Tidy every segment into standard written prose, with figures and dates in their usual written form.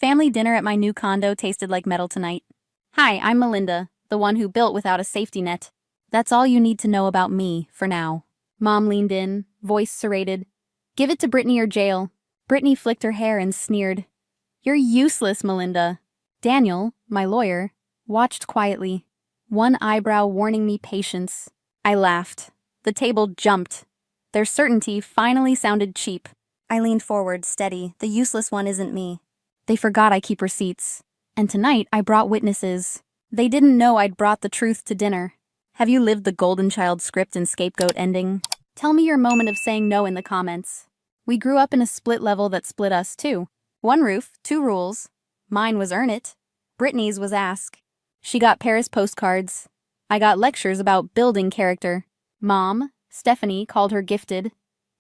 Family dinner at my new condo tasted like metal tonight. Hi, I'm Melinda, the one who built without a safety net. That's all you need to know about me, for now. Mom leaned in, voice serrated. Give it to Brittany or jail. Brittany flicked her hair and sneered. You're useless, Melinda. Daniel, my lawyer, watched quietly, one eyebrow warning me patience. I laughed. The table jumped. Their certainty finally sounded cheap. I leaned forward, steady. The useless one isn't me. They forgot I keep receipts. And tonight I brought witnesses. They didn't know I'd brought the truth to dinner. Have you lived the golden child script and scapegoat ending? Tell me your moment of saying no in the comments. We grew up in a split level that split us too. One roof, two rules. Mine was earn it. Brittany's was ask. She got Paris postcards. I got lectures about building character. Mom, Stephanie, called her gifted.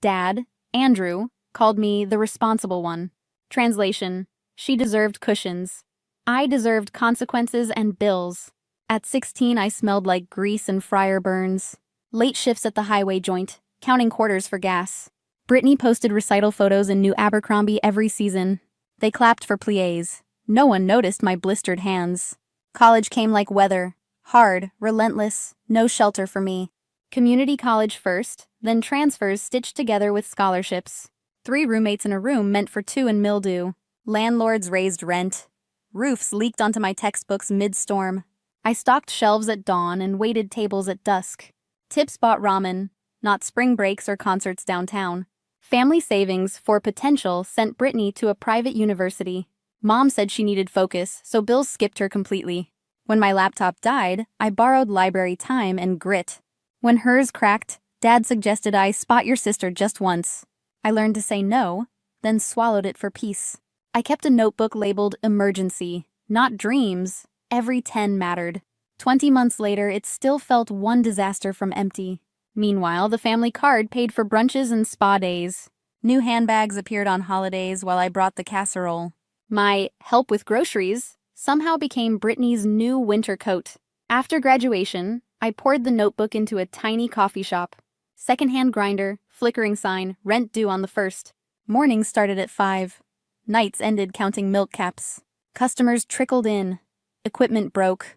Dad, Andrew, called me the responsible one. Translation: she deserved cushions. I deserved consequences and bills. At 16, I smelled like grease and fryer burns. Late shifts at the highway joint, counting quarters for gas. Brittany posted recital photos in new Abercrombie every season. They clapped for pliés. No one noticed my blistered hands. College came like weather. Hard, relentless, no shelter for me. Community college first, then transfers stitched together with scholarships. 3 roommates in a room meant for 2 in mildew. Landlords raised rent. Roofs leaked onto my textbooks mid-storm. I stocked shelves at dawn and waited tables at dusk. Tips bought ramen, not spring breaks or concerts downtown. Family savings for potential sent Brittany to a private university. Mom said she needed focus, so bills skipped her completely. When my laptop died, I borrowed library time and grit. When hers cracked, Dad suggested I spot your sister just once. I learned to say no, then swallowed it for peace. I kept a notebook labeled emergency, not dreams. Every 10 mattered. 20 months later, it still felt one disaster from empty. Meanwhile, the family card paid for brunches and spa days. New handbags appeared on holidays while I brought the casserole. My help with groceries somehow became Brittany's new winter coat. After graduation, I poured the notebook into a tiny coffee shop. Secondhand grinder, flickering sign, rent due on the 1st. Mornings started at 5. Nights ended counting milk caps. Customers trickled in. Equipment broke.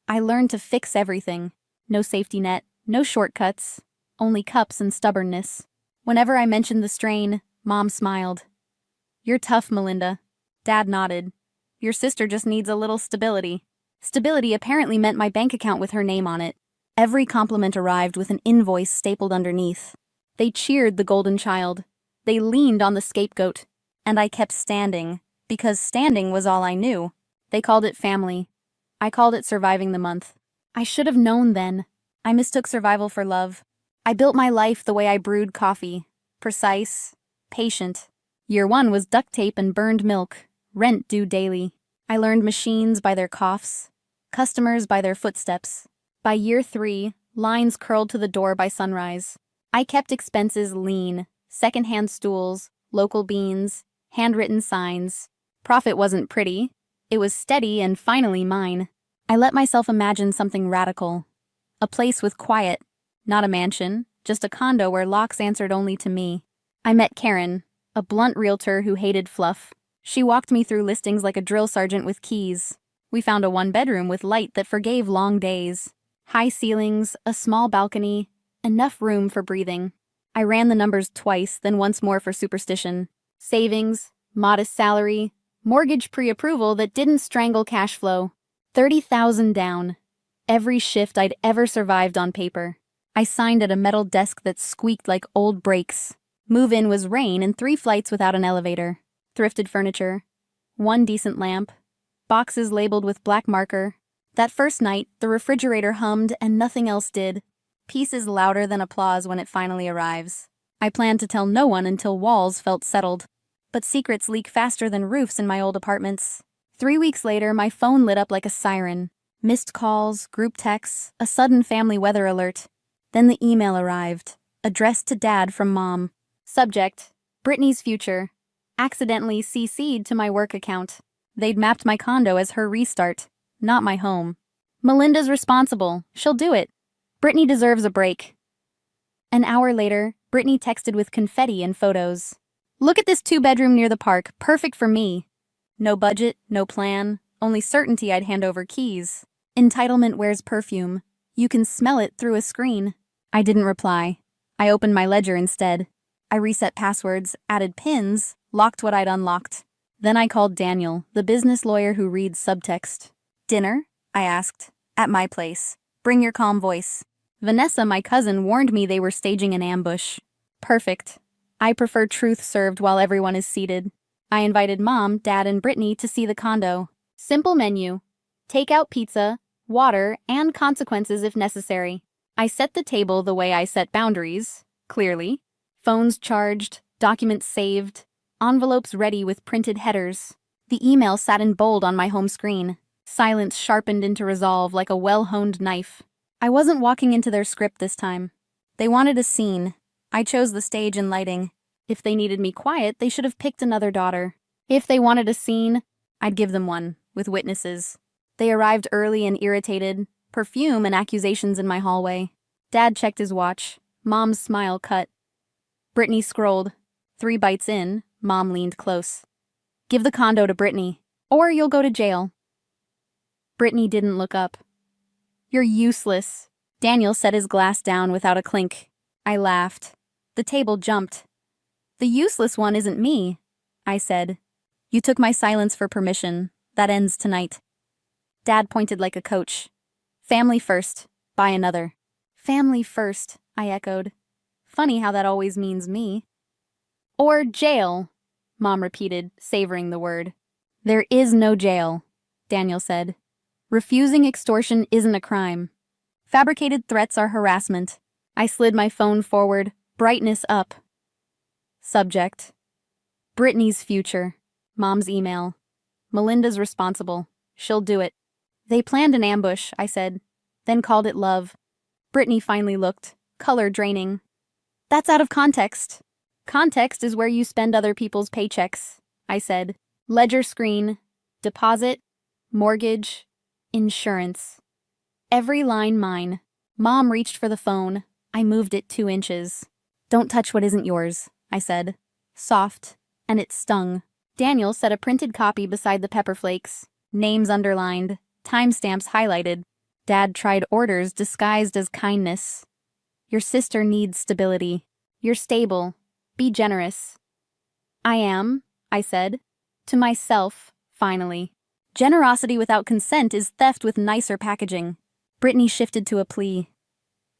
I learned to fix everything. No safety net, no shortcuts, only cups and stubbornness. Whenever I mentioned the strain, Mom smiled. You're tough, Melinda. Dad nodded. Your sister just needs a little stability. Stability apparently meant my bank account with her name on it. Every compliment arrived with an invoice stapled underneath. They cheered the golden child. They leaned on the scapegoat. And I kept standing, because standing was all I knew. They called it family. I called it surviving the month. I should have known then. I mistook survival for love. I built my life the way I brewed coffee. Precise, patient. Year 1 was duct tape and burned milk, rent due daily. I learned machines by their coughs, customers by their footsteps. By year 3, lines curled to the door by sunrise. I kept expenses lean, secondhand stools, local beans, handwritten signs. Profit wasn't pretty. It was steady and finally mine. I let myself imagine something radical. A place with quiet. Not a mansion, just a condo where locks answered only to me. I met Karen, a blunt realtor who hated fluff. She walked me through listings like a drill sergeant with keys. We found a 1-bedroom with light that forgave long days. High ceilings, a small balcony, enough room for breathing. I ran the numbers twice, then once more for superstition. Savings, modest salary, mortgage pre-approval that didn't strangle cash flow. 30,000 down. Every shift I'd ever survived on paper. I signed at a metal desk that squeaked like old brakes. Move-in was rain and 3 flights without an elevator. Thrifted furniture. 1 decent lamp. Boxes labeled with black marker. That first night, the refrigerator hummed and nothing else did. Peace is louder than applause when it finally arrives. I planned to tell no one until walls felt settled. But secrets leak faster than roofs in my old apartments. 3 weeks later, my phone lit up like a siren. Missed calls, group texts, a sudden family weather alert. Then the email arrived, addressed to Dad from Mom. Subject: Brittany's future. Accidentally CC'd to my work account. They'd mapped my condo as her restart, not my home. Melinda's responsible. She'll do it. Brittany deserves a break. An hour later, Brittany texted with confetti and photos. Look at this 2-bedroom near the park, perfect for me. No budget, no plan, only certainty I'd hand over keys. Entitlement wears perfume. You can smell it through a screen. I didn't reply. I opened my ledger instead. I reset passwords, added pins, locked what I'd unlocked. Then I called Daniel, the business lawyer who reads subtext. Dinner? I asked. At my place. Bring your calm voice. Vanessa, my cousin, warned me they were staging an ambush. Perfect. I prefer truth served while everyone is seated. I invited Mom, Dad, and Brittany to see the condo. Simple menu. Takeout pizza, water, and consequences if necessary. I set the table the way I set boundaries, clearly. Phones charged, documents saved, envelopes ready with printed headers. The email sat in bold on my home screen. Silence sharpened into resolve like a well-honed knife. I wasn't walking into their script this time. They wanted a scene. I chose the stage and lighting. If they needed me quiet, they should have picked another daughter. If they wanted a scene, I'd give them one, with witnesses. They arrived early and irritated, perfume and accusations in my hallway. Dad checked his watch. Mom's smile cut. Brittany scrolled. 3 bites in, Mom leaned close. Give the condo to Brittany, or you'll go to jail. Brittany didn't look up. You're useless. Daniel set his glass down without a clink. I laughed. The table jumped. The useless one isn't me, I said. You took my silence for permission. That ends tonight. Dad pointed like a coach. Family first, buy another. Family first, I echoed. Funny how that always means me. Or jail, Mom repeated, savoring the word. There is no jail, Daniel said. Refusing extortion isn't a crime. Fabricated threats are harassment. I slid my phone forward, brightness up. Subject. Brittany's future. Mom's email. Melinda's responsible. She'll do it. They planned an ambush, I said, then called it love. Brittany finally looked, color draining. That's out of context. Context is where you spend other people's paychecks, I said. Ledger screen, deposit, mortgage, insurance. Every line mine. Mom reached for the phone. I moved it 2 inches. Don't touch what isn't yours, I said. Soft, and it stung. Daniel set a printed copy beside the pepper flakes. Names underlined, timestamps highlighted. Dad tried orders disguised as kindness. Your sister needs stability. You're stable. Be generous. I am, I said. To myself, finally. Generosity without consent is theft with nicer packaging. Brittany shifted to a plea.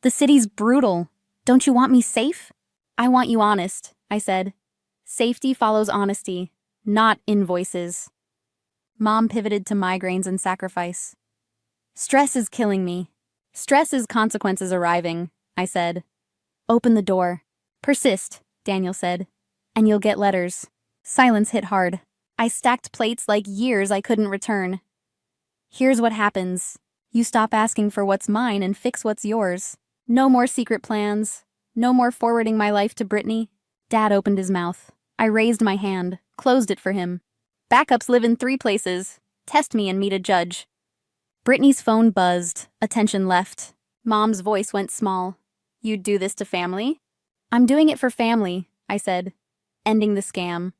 The city's brutal. Don't you want me safe? I want you honest, I said. Safety follows honesty, not invoices. Mom pivoted to migraines and sacrifice. Stress is killing me. Stress is consequences arriving, I said. Open the door. Persist, Daniel said, and you'll get letters. Silence hit hard. I stacked plates like years I couldn't return. Here's what happens. You stop asking for what's mine and fix what's yours. No more secret plans. No more forwarding my life to Brittany. Dad opened his mouth. I raised my hand, closed it for him. Backups live in 3 places. Test me and meet a judge. Brittany's phone buzzed. Attention left. Mom's voice went small. You'd do this to family? I'm doing it for family, I said, ending the scam.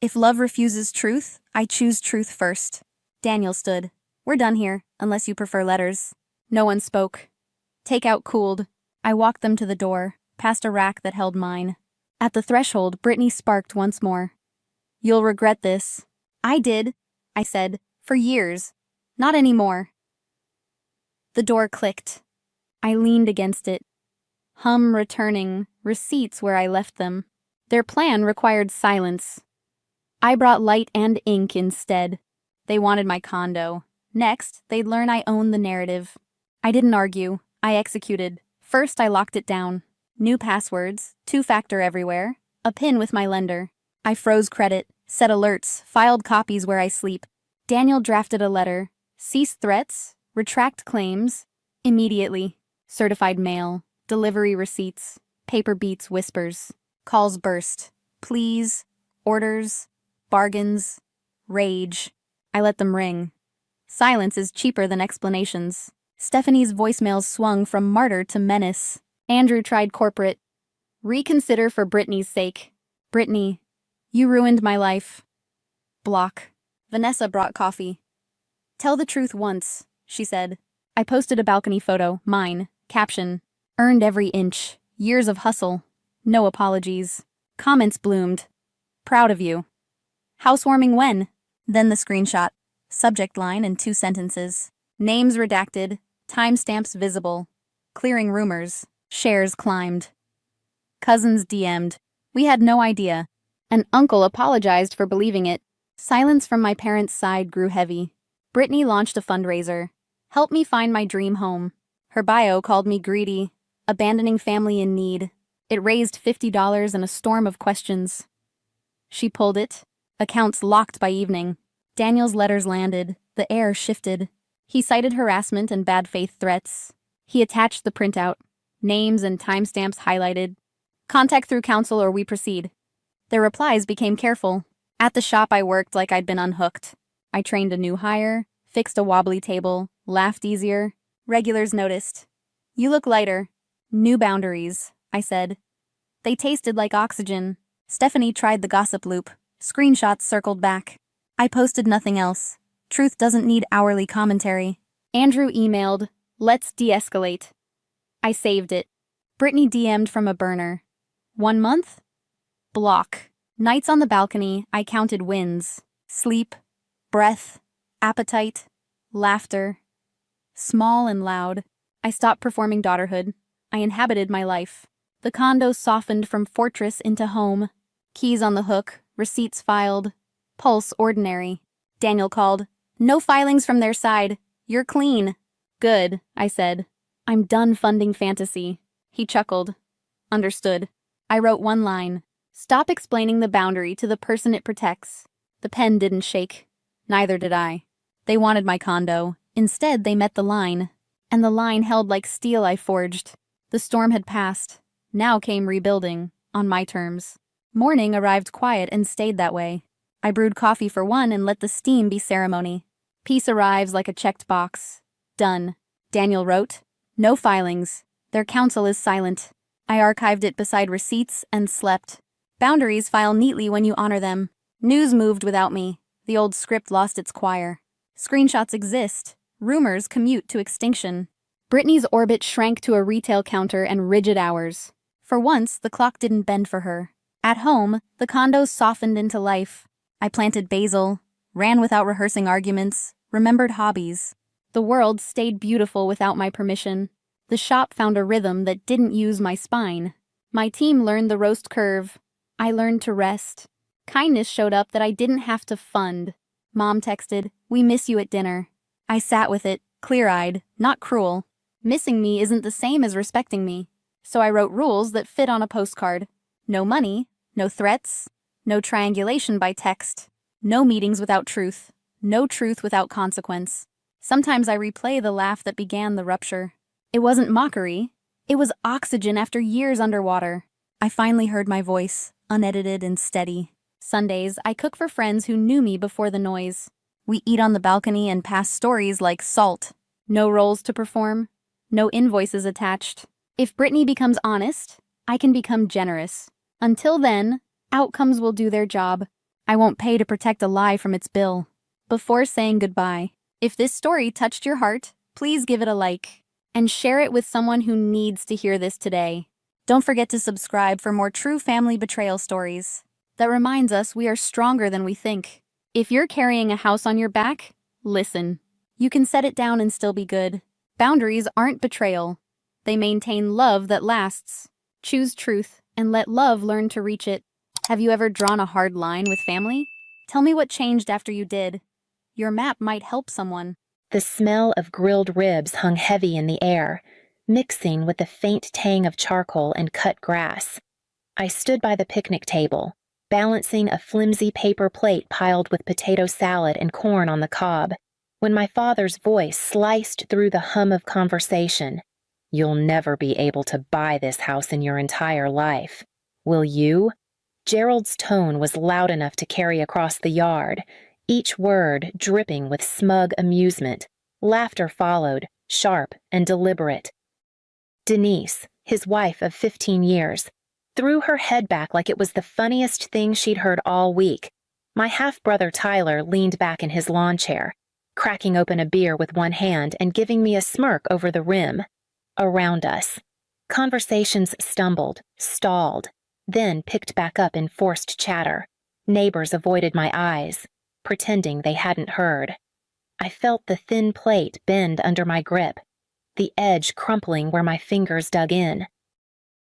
If love refuses truth, I choose truth first. Daniel stood. We're done here, unless you prefer letters. No one spoke. Takeout cooled. I walked them to the door, past a rack that held mine. At the threshold, Brittany sparked once more. You'll regret this. I did, I said, for years. Not anymore. The door clicked. I leaned against it. Hum returning, receipts where I left them. Their plan required silence. I brought light and ink instead. They wanted my condo. Next, they'd learn I own the narrative. I didn't argue. I executed. First, I locked it down. New passwords, 2-factor everywhere, a PIN with my lender. I froze credit, set alerts, filed copies where I sleep. Daniel drafted a letter. Cease threats, retract claims, immediately. Certified mail, delivery receipts, paper beats whispers. Calls burst. Please, orders, bargains, rage. I let them ring. Silence is cheaper than explanations. Stephanie's voicemails swung from martyr to menace. Andrew tried corporate. Reconsider for Brittany's sake. Brittany, you ruined my life. Block. Vanessa brought coffee. Tell the truth once, she said. I posted a balcony photo, mine, caption. Earned every inch, years of hustle. No apologies. Comments bloomed. Proud of you. Housewarming when? Then the screenshot. Subject line in 2 sentences. Names redacted, timestamps visible. Clearing rumors. Shares climbed. Cousins DM'd. We had no idea. An uncle apologized for believing it. Silence from my parents' side grew heavy. Brittany launched a fundraiser. Help me find my dream home. Her bio called me greedy, abandoning family in need. It raised $50 and a storm of questions. She pulled it. Accounts locked by evening. Daniel's letters landed. The air shifted. He cited harassment and bad faith threats. He attached the printout. Names and timestamps highlighted. Contact through counsel or we proceed. Their replies became careful. At the shop I worked like I'd been unhooked. I trained a new hire, fixed a wobbly table, laughed easier. Regulars noticed. You look lighter. New boundaries, I said. They tasted like oxygen. Stephanie tried the gossip loop. Screenshots circled back. I posted nothing else. Truth doesn't need hourly commentary. Andrew emailed, let's de-escalate. I saved it. Brittany DM'd from a burner. 1 month? Block. Nights on the balcony, I counted wins. Sleep, breath, appetite, laughter. Small and loud. I stopped performing daughterhood. I inhabited my life. The condo softened from fortress into home. Keys on the hook, receipts filed. Pulse ordinary. Daniel called. No filings from their side. You're clean. Good, I said. I'm done funding fantasy. He chuckled. Understood. I wrote 1 line. Stop explaining the boundary to the person it protects. The pen didn't shake. Neither did I. They wanted my condo. Instead, they met the line. And the line held like steel I forged. The storm had passed. Now came rebuilding, on my terms. Morning arrived quiet and stayed that way. I brewed coffee for one and let the steam be ceremony. Peace arrives like a checked box. Done. Daniel wrote. No filings. Their counsel is silent. I archived it beside receipts and slept. Boundaries file neatly when you honor them. News moved without me. The old script lost its choir. Screenshots exist. Rumors commute to extinction. Brittany's orbit shrank to a retail counter and rigid hours. For once, the clock didn't bend for her. At home, the condo softened into life. I planted basil, ran without rehearsing arguments, remembered hobbies. The world stayed beautiful without my permission. The shop found a rhythm that didn't use my spine. My team learned the roast curve. I learned to rest. Kindness showed up that I didn't have to fund. Mom texted, "We miss you at dinner." I sat with it, clear-eyed, not cruel. Missing me isn't the same as respecting me. So I wrote rules that fit on a postcard. No money, no threats, no triangulation by text, no meetings without truth, no truth without consequence. Sometimes I replay the laugh that began the rupture. It wasn't mockery. It was oxygen after years underwater. I finally heard my voice, unedited and steady. Sundays, I cook for friends who knew me before the noise. We eat on the balcony and pass stories like salt. No roles to perform, no invoices attached. If Brittany becomes honest, I can become generous. Until then, outcomes will do their job. I won't pay to protect a lie from its bill. Before saying goodbye, if this story touched your heart, please give it a like and share it with someone who needs to hear this today. Don't forget to subscribe for more true family betrayal stories. That reminds us we are stronger than we think. If you're carrying a house on your back, listen. You can set it down and still be good. Boundaries aren't betrayal. They maintain love that lasts. Choose truth and let love learn to reach it. Have you ever drawn a hard line with family? Tell me what changed after you did. Your map might help someone. The smell of grilled ribs hung heavy in the air, mixing with the faint tang of charcoal and cut grass. I stood by the picnic table, balancing a flimsy paper plate piled with potato salad and corn on the cob, when my father's voice sliced through the hum of conversation. "You'll never be able to buy this house in your entire life. Will you?" Gerald's tone was loud enough to carry across the yard, each word dripping with smug amusement. Laughter followed, sharp and deliberate. Denise, his wife of 15 years, threw her head back like it was the funniest thing she'd heard all week. My half-brother Tyler leaned back in his lawn chair, cracking open a beer with one hand and giving me a smirk over the rim. Around us, conversations stumbled, stalled, then picked back up in forced chatter. Neighbors avoided my eyes, pretending they hadn't heard. I felt the thin plate bend under my grip, the edge crumpling where my fingers dug in.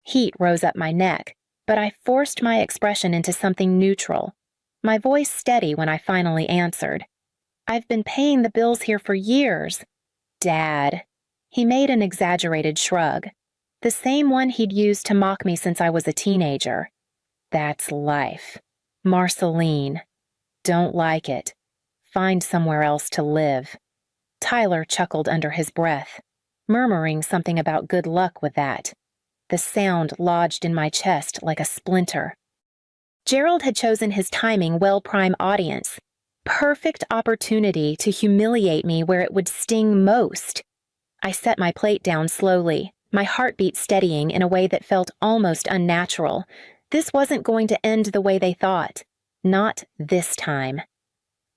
Heat rose up my neck, but I forced my expression into something neutral, my voice steady when I finally answered. "I've been paying the bills here for years." "Dad." He made an exaggerated shrug, the same one he'd used to mock me since I was a teenager. "That's life. Marceline. Don't like it. Find somewhere else to live." Tyler chuckled under his breath, murmuring something about good luck with that. The sound lodged in my chest like a splinter. Gerald had chosen his timing well-prime audience. Perfect opportunity to humiliate me where it would sting most. I set my plate down slowly, my heartbeat steadying in a way that felt almost unnatural. This wasn't going to end the way they thought. Not this time.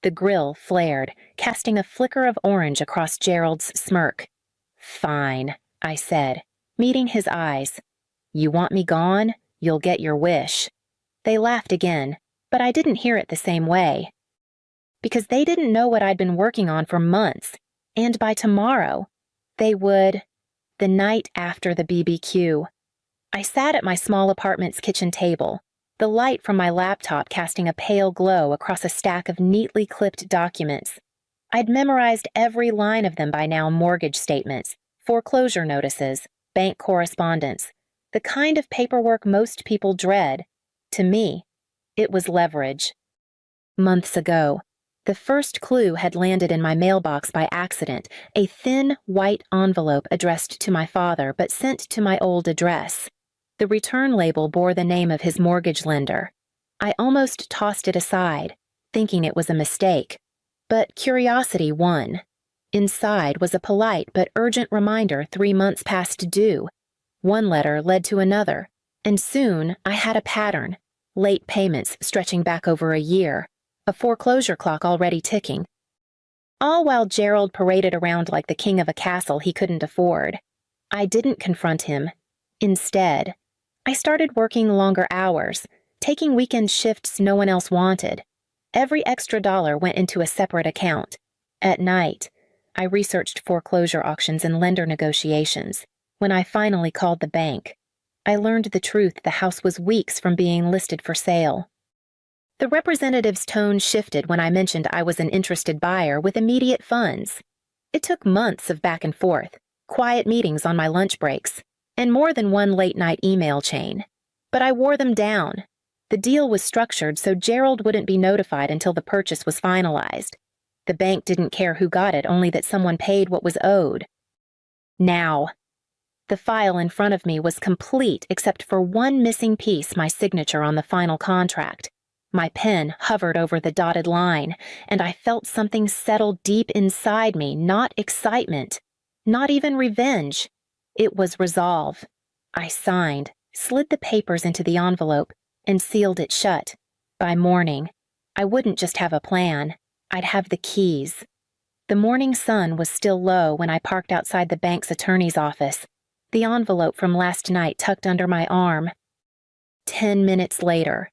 The grill flared, casting a flicker of orange across Gerald's smirk. "Fine," I said, meeting his eyes. "You want me gone? You'll get your wish." They laughed again, but I didn't hear it the same way. Because they didn't know what I'd been working on for months, and by tomorrow, they would. The night after the BBQ. I sat at my small apartment's kitchen table, the light from my laptop casting a pale glow across a stack of neatly clipped documents. I'd memorized every line of them by now: mortgage statements, foreclosure notices, bank correspondence, the kind of paperwork most people dread. To me, it was leverage. Months ago, the first clue had landed in my mailbox by accident, a thin, white envelope addressed to my father but sent to my old address. The return label bore the name of his mortgage lender. I almost tossed it aside, thinking it was a mistake. But curiosity won. Inside was a polite but urgent reminder 3 months past due. One letter led to another, and soon I had a pattern: late payments stretching back over a year, a foreclosure clock already ticking. All while Gerald paraded around like the king of a castle he couldn't afford. I didn't confront him. Instead, I started working longer hours, taking weekend shifts no one else wanted. Every extra dollar went into a separate account. At night, I researched foreclosure auctions and lender negotiations. When I finally called the bank, I learned the truth: the house was weeks from being listed for sale. The representative's tone shifted when I mentioned I was an interested buyer with immediate funds. It took months of back and forth, quiet meetings on my lunch breaks, and more than one late-night email chain. But I wore them down. The deal was structured so Gerald wouldn't be notified until the purchase was finalized. The bank didn't care who got it, only that someone paid what was owed. Now. The file in front of me was complete except for one missing piece: my signature on the final contract. My pen hovered over the dotted line, and I felt something settle deep inside me: not excitement, not even revenge. It was resolve. I signed, slid the papers into the envelope, and sealed it shut. By morning, I wouldn't just have a plan, I'd have the keys. The morning sun was still low when I parked outside the bank's attorney's office, the envelope from last night tucked under my arm. 10 minutes later,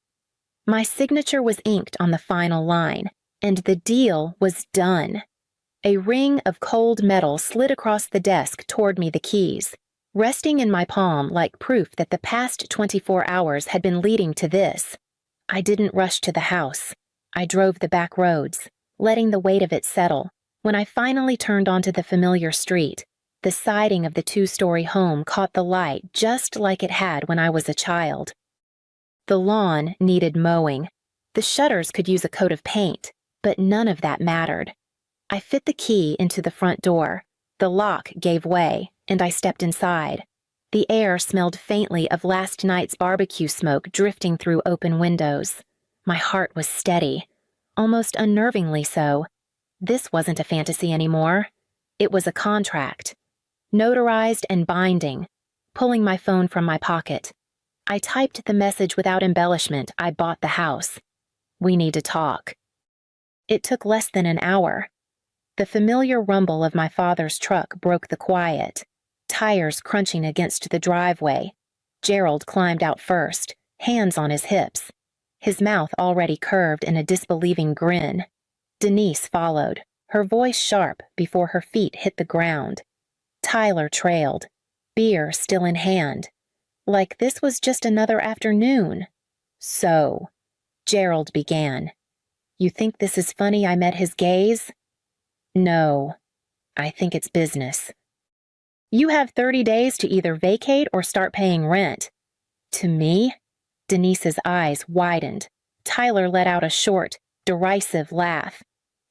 my signature was inked on the final line, and the deal was done. A ring of cold metal slid across the desk toward me, the keys, resting in my palm like proof that the past 24 hours had been leading to this. I didn't rush to the house. I drove the back roads, letting the weight of it settle. When I finally turned onto the familiar street, the siding of the 2-story home caught the light just like it had when I was a child. The lawn needed mowing. The shutters could use a coat of paint, but none of that mattered. I fit the key into the front door. The lock gave way, and I stepped inside. The air smelled faintly of last night's barbecue smoke drifting through open windows. My heart was steady, almost unnervingly so. This wasn't a fantasy anymore. It was a contract. Notarized and binding. Pulling my phone from my pocket, I typed the message without embellishment: I bought the house. We need to talk. It took less than an hour. The familiar rumble of my father's truck broke the quiet, tires crunching against the driveway. Gerald climbed out first, hands on his hips, his mouth already curved in a disbelieving grin. Denise followed, her voice sharp before her feet hit the ground. Tyler trailed, beer still in hand, like this was just another afternoon. So, Gerald began. You think this is funny I met his gaze? No, I think it's business. You have 30 days to either vacate or start paying rent. To me? Denise's eyes widened. Tyler let out a short, derisive laugh.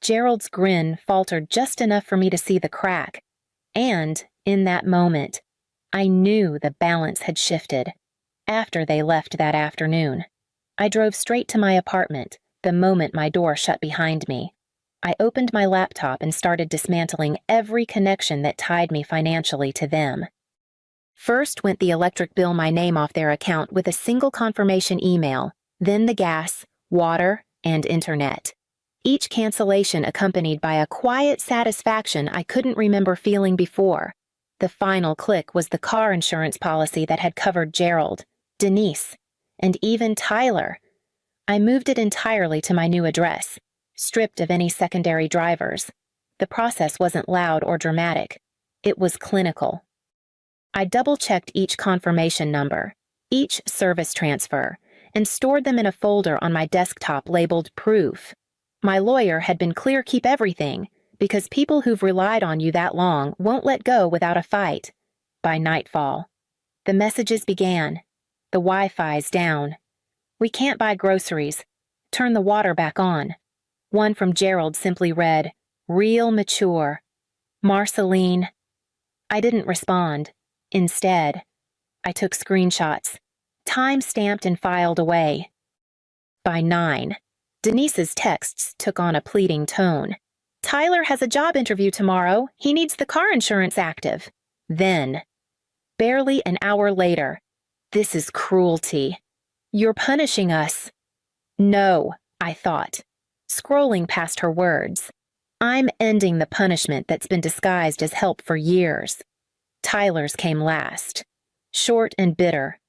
Gerald's grin faltered just enough for me to see the crack. And, in that moment, I knew the balance had shifted. After they left that afternoon, I drove straight to my apartment the moment my door shut behind me. I opened my laptop and started dismantling every connection that tied me financially to them. First went the electric bill my name off their account with a single confirmation email, then the gas, water, and internet. Each cancellation accompanied by a quiet satisfaction I couldn't remember feeling before. The final click was the car insurance policy that had covered Gerald, Denise, and even Tyler. I moved it entirely to my new address, stripped of any secondary drivers. The process wasn't loud or dramatic. It was clinical. I double-checked each confirmation number, each service transfer, and stored them in a folder on my desktop labeled Proof. My lawyer had been clear: keep everything, because people who've relied on you that long won't let go without a fight. By nightfall, the messages began. The Wi-Fi's down. We can't buy groceries. Turn the water back on. One from Gerald simply read, Real mature. Marceline. I didn't respond. Instead, I took screenshots, time-stamped and filed away. By 9, Denise's texts took on a pleading tone. Tyler has a job interview tomorrow. He needs the car insurance active. Then, barely an hour later, this is cruelty. You're punishing us. No, I thought, scrolling past her words. I'm ending the punishment that's been disguised as help for years. Tyler's came last. Short and bitter.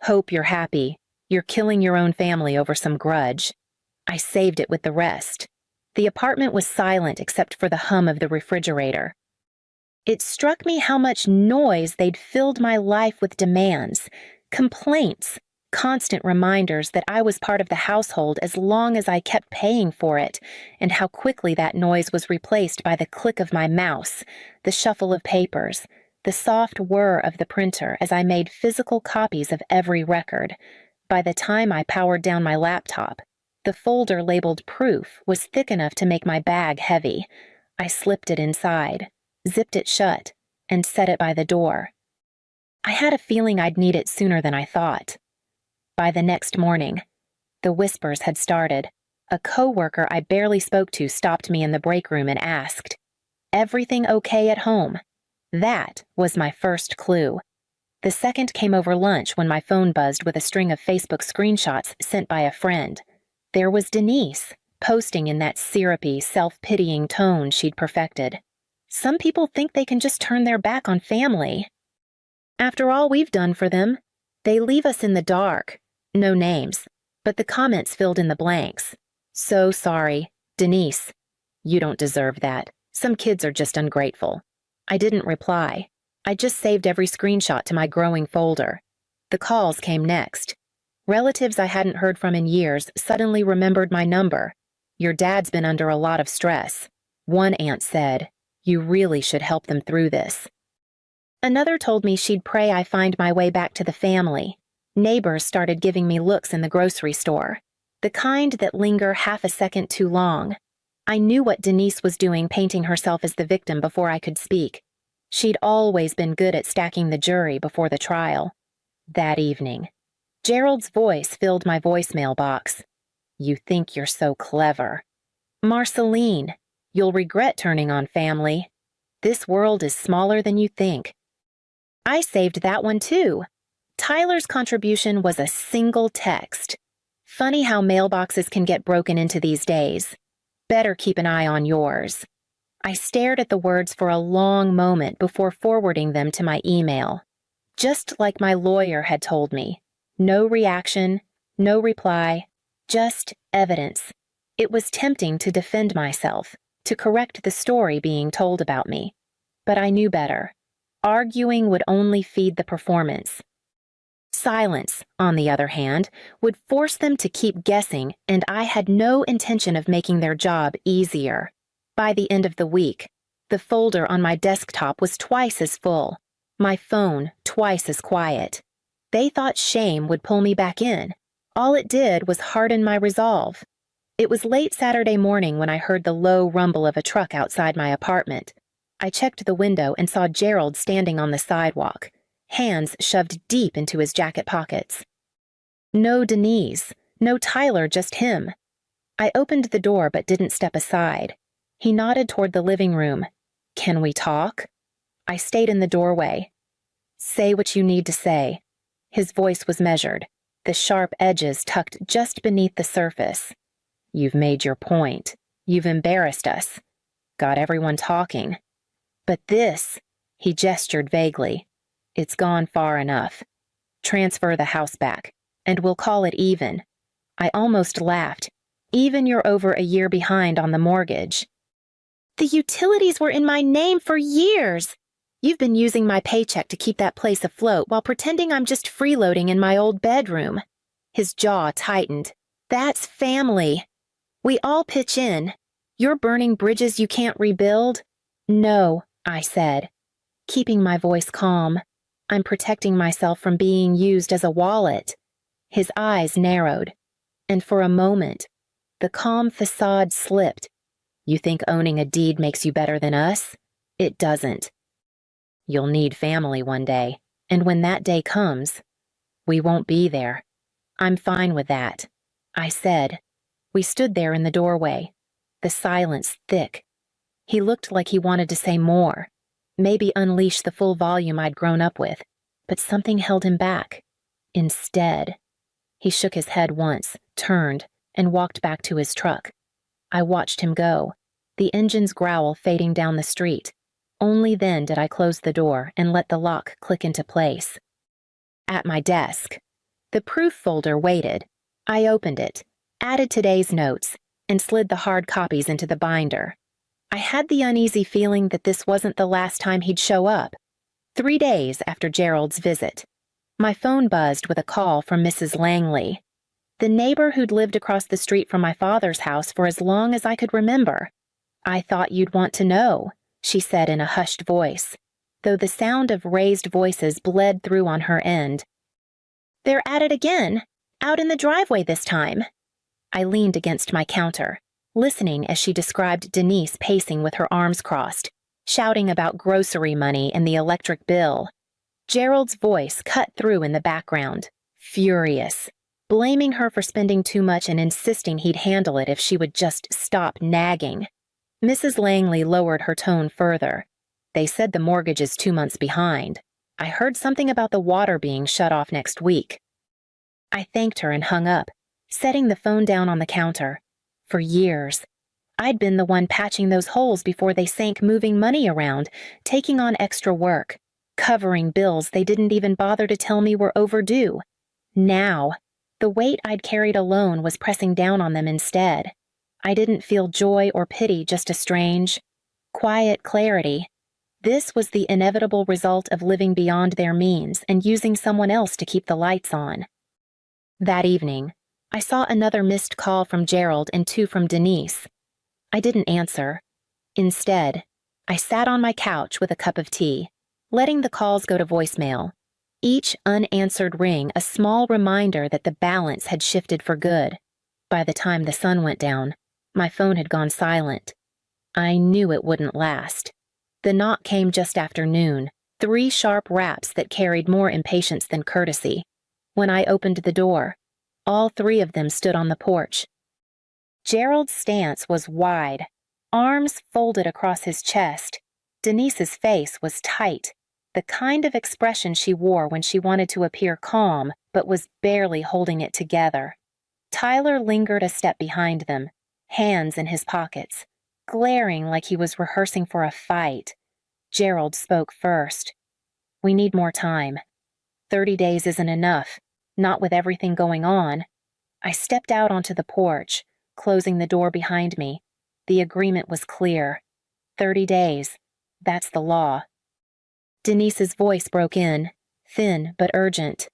Hope you're happy. You're killing your own family over some grudge. I saved it with the rest. The apartment was silent except for the hum of the refrigerator. It struck me how much noise they'd filled my life with: demands, complaints, constant reminders that I was part of the household as long as I kept paying for it, and how quickly that noise was replaced by the click of my mouse, the shuffle of papers, the soft whir of the printer as I made physical copies of every record. By the time I powered down my laptop, the folder labeled Proof was thick enough to make my bag heavy. I slipped it inside, zipped it shut, and set it by the door. I had a feeling I'd need it sooner than I thought. By the next morning, the whispers had started. A coworker I barely spoke to stopped me in the break room and asked, "Everything okay at home?" That was my first clue. The second came over lunch when my phone buzzed with a string of Facebook screenshots sent by a friend. There was Denise, posting in that syrupy, self-pitying tone she'd perfected. Some people think they can just turn their back on family. After all we've done for them, they leave us in the dark. No names, but the comments filled in the blanks. So sorry, Denise. You don't deserve that. Some kids are just ungrateful. I didn't reply. I just saved every screenshot to my growing folder. The calls came next. Relatives I hadn't heard from in years suddenly remembered my number. Your dad's been under a lot of stress. One aunt said, you really should help them through this. Another told me she'd pray I find my way back to the family. Neighbors started giving me looks in the grocery store, the kind that linger half a second too long. I knew what Denise was doing, painting herself as the victim before I could speak. She'd always been good at stacking the jury before the trial. That evening, Gerald's voice filled my voicemail box. You think you're so clever. Marceline, you'll regret turning on family. This world is smaller than you think. I saved that one too. Tyler's contribution was a single text. Funny how mailboxes can get broken into these days. Better keep an eye on yours. I stared at the words for a long moment before forwarding them to my email. Just like my lawyer had told me. No reaction, no reply, just evidence. It was tempting to defend myself, to correct the story being told about me. But I knew better. Arguing would only feed the performance. Silence, on the other hand, would force them to keep guessing, and I had no intention of making their job easier. By the end of the week, the folder on my desktop was twice as full, my phone twice as quiet. They thought shame would pull me back in. All it did was harden my resolve. It was late Saturday morning when I heard the low rumble of a truck outside my apartment. I checked the window and saw Gerald standing on the sidewalk, hands shoved deep into his jacket pockets. No Denise, no Tyler, just him. I opened the door but didn't step aside. He nodded toward the living room. "Can we talk?" I stayed in the doorway. "Say what you need to say." His voice was measured, the sharp edges tucked just beneath the surface. "You've made your point. You've embarrassed us. Got everyone talking. But this," he gestured vaguely, "it's gone far enough. Transfer the house back, and we'll call it even." I almost laughed. "Even you're over a year behind on the mortgage." "The utilities were in my name for years. You've been using my paycheck to keep that place afloat while pretending I'm just freeloading in my old bedroom." His jaw tightened. "That's family. We all pitch in. You're burning bridges you can't rebuild?" "No," I said, keeping my voice calm. "I'm protecting myself from being used as a wallet." His eyes narrowed, and for a moment, the calm facade slipped. "You think owning a deed makes you better than us? It doesn't. You'll need family one day, and when that day comes, we won't be there. I'm fine with that," I said. We stood there in the doorway, the silence thick. He looked like he wanted to say more, maybe unleash the full volume I'd grown up with, but something held him back. Instead, he shook his head once, turned, and walked back to his truck. I watched him go, the engine's growl fading down the street. Only then did I close the door and let the lock click into place. At my desk, the proof folder waited. I opened it, added today's notes, and slid the hard copies into the binder. I had the uneasy feeling that this wasn't the last time he'd show up. 3 days after Gerald's visit, my phone buzzed with a call from Mrs. Langley, the neighbor who'd lived across the street from my father's house for as long as I could remember. "I thought you'd want to know," she said in a hushed voice, though the sound of raised voices bled through on her end. "They're at it again, out in the driveway this time." I leaned against my counter, listening as she described Denise pacing with her arms crossed, shouting about grocery money and the electric bill. Gerald's voice cut through in the background, furious, blaming her for spending too much and insisting he'd handle it if she would just stop nagging. Mrs. Langley lowered her tone further. "They said the mortgage is 2 months behind. I heard something about the water being shut off next week." I thanked her and hung up, setting the phone down on the counter. For years, I'd been the one patching those holes before they sank, moving money around, taking on extra work, covering bills they didn't even bother to tell me were overdue. Now, the weight I'd carried alone was pressing down on them instead. I didn't feel joy or pity, just a strange, quiet clarity. This was the inevitable result of living beyond their means and using someone else to keep the lights on. That evening, I saw another missed call from Gerald and 2 from Denise. I didn't answer. Instead, I sat on my couch with a cup of tea, letting the calls go to voicemail. Each unanswered ring a small reminder that the balance had shifted for good. By the time the sun went down, my phone had gone silent. I knew it wouldn't last. The knock came just after noon, 3 sharp raps that carried more impatience than courtesy. When I opened the door, all 3 of them stood on the porch. Gerald's stance was wide, arms folded across his chest. Denise's face was tight, the kind of expression she wore when she wanted to appear calm but was barely holding it together. Tyler lingered a step behind them, hands in his pockets, glaring like he was rehearsing for a fight. Gerald spoke first. "We need more time. 30 days isn't enough, not with everything going on." I stepped out onto the porch, closing the door behind me. The agreement was clear. 30 days. That's the law. Denise's voice broke in, thin but urgent.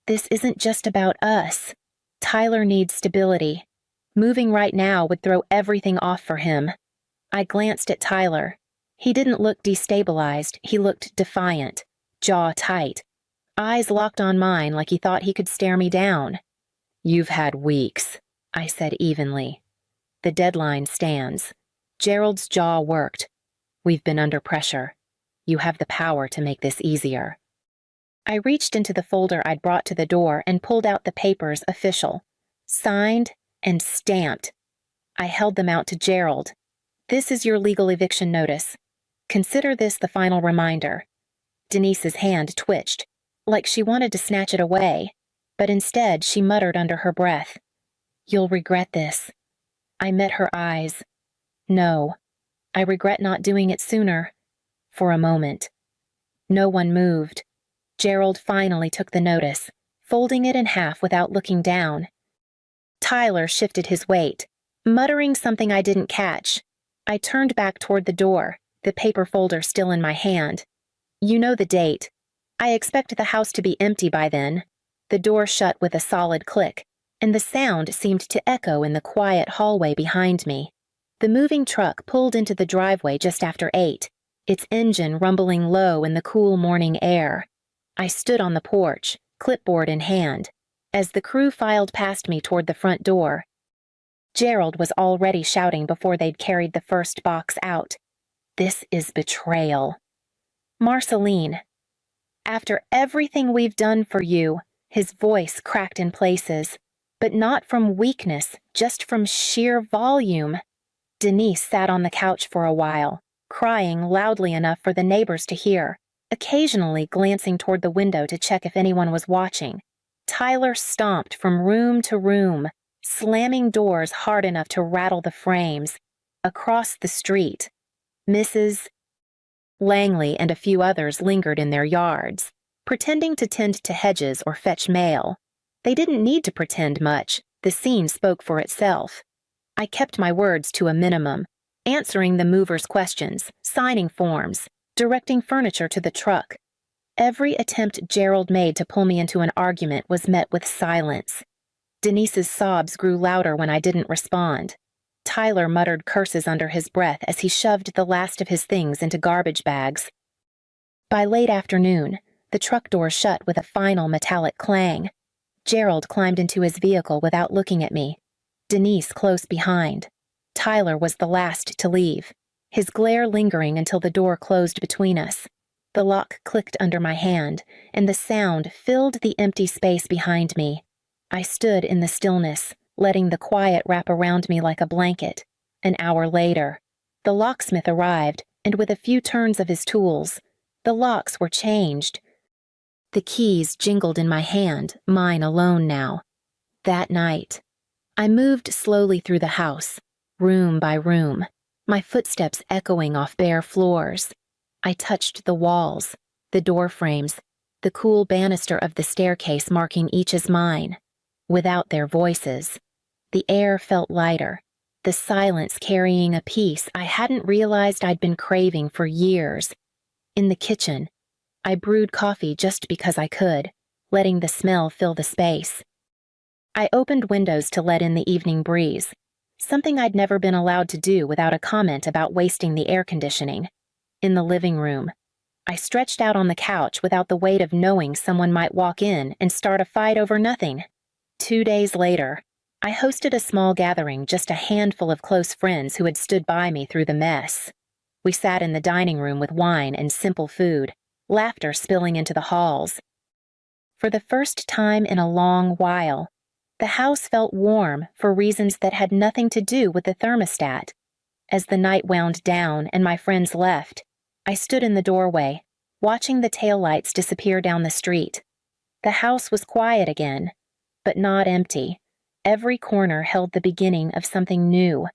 "This isn't just about us. Tyler needs stability. Moving right now would throw everything off for him." I glanced at Tyler. He didn't look destabilized, he looked defiant, jaw tight, eyes locked on mine like he thought he could stare me down. "You've had weeks," I said evenly. "The deadline stands." Gerald's jaw worked. "We've been under pressure. You have the power to make this easier." I reached into the folder I'd brought to the door and pulled out the papers official, signed and stamped. I held them out to Gerald. "This is your legal eviction notice. Consider this the final reminder." Denise's hand twitched, like she wanted to snatch it away, but instead she muttered under her breath, "You'll regret this." I met her eyes. "No, I regret not doing it sooner." For a moment. No one moved. Gerald finally took the notice, folding it in half without looking down. Tyler shifted his weight, muttering something I didn't catch. I turned back toward the door, the paper folder still in my hand. "You know the date. I expect the house to be empty by then." The door shut with a solid click, and the sound seemed to echo in the quiet hallway behind me. The moving truck pulled into the driveway just after 8, its engine rumbling low in the cool morning air. I stood on the porch, clipboard in hand, as the crew filed past me toward the front door. Gerald was already shouting before they'd carried the first box out. "This is betrayal." "Marceline, after everything we've done for you," his voice cracked in places, but not from weakness, just from sheer volume. Denise sat on the couch for a while, crying loudly enough for the neighbors to hear, occasionally glancing toward the window to check if anyone was watching. Tyler stomped from room to room, slamming doors hard enough to rattle the frames. Across the street, Mrs. Langley and a few others lingered in their yards, pretending to tend to hedges or fetch mail. They didn't need to pretend much. The scene spoke for itself. I kept my words to a minimum, answering the movers' questions, signing forms, directing furniture to the truck. Every attempt Gerald made to pull me into an argument was met with silence. Denise's sobs grew louder when I didn't respond. Tyler muttered curses under his breath as he shoved the last of his things into garbage bags. By late afternoon, the truck door shut with a final metallic clang. Gerald climbed into his vehicle without looking at me, Denise close behind. Tyler was the last to leave, his glare lingering until the door closed between us. The lock clicked under my hand, and the sound filled the empty space behind me. I stood in the stillness, letting the quiet wrap around me like a blanket. An hour later, the locksmith arrived, and with a few turns of his tools, the locks were changed. The keys jingled in my hand, mine alone now. That night, I moved slowly through the house, room by room, my footsteps echoing off bare floors. I touched the walls, the door frames, the cool banister of the staircase marking each as mine. Without their voices, the air felt lighter, the silence carrying a peace I hadn't realized I'd been craving for years. In the kitchen, I brewed coffee just because I could, letting the smell fill the space. I opened windows to let in the evening breeze, something I'd never been allowed to do without a comment about wasting the air conditioning. In the living room, I stretched out on the couch without the weight of knowing someone might walk in and start a fight over nothing. 2 days later, I hosted a small gathering, just a handful of close friends who had stood by me through the mess. We sat in the dining room with wine and simple food, laughter spilling into the halls. For the first time in a long while, the house felt warm for reasons that had nothing to do with the thermostat. As the night wound down and my friends left, I stood in the doorway, watching the taillights disappear down the street. The house was quiet again, but not empty. Every corner held the beginning of something new.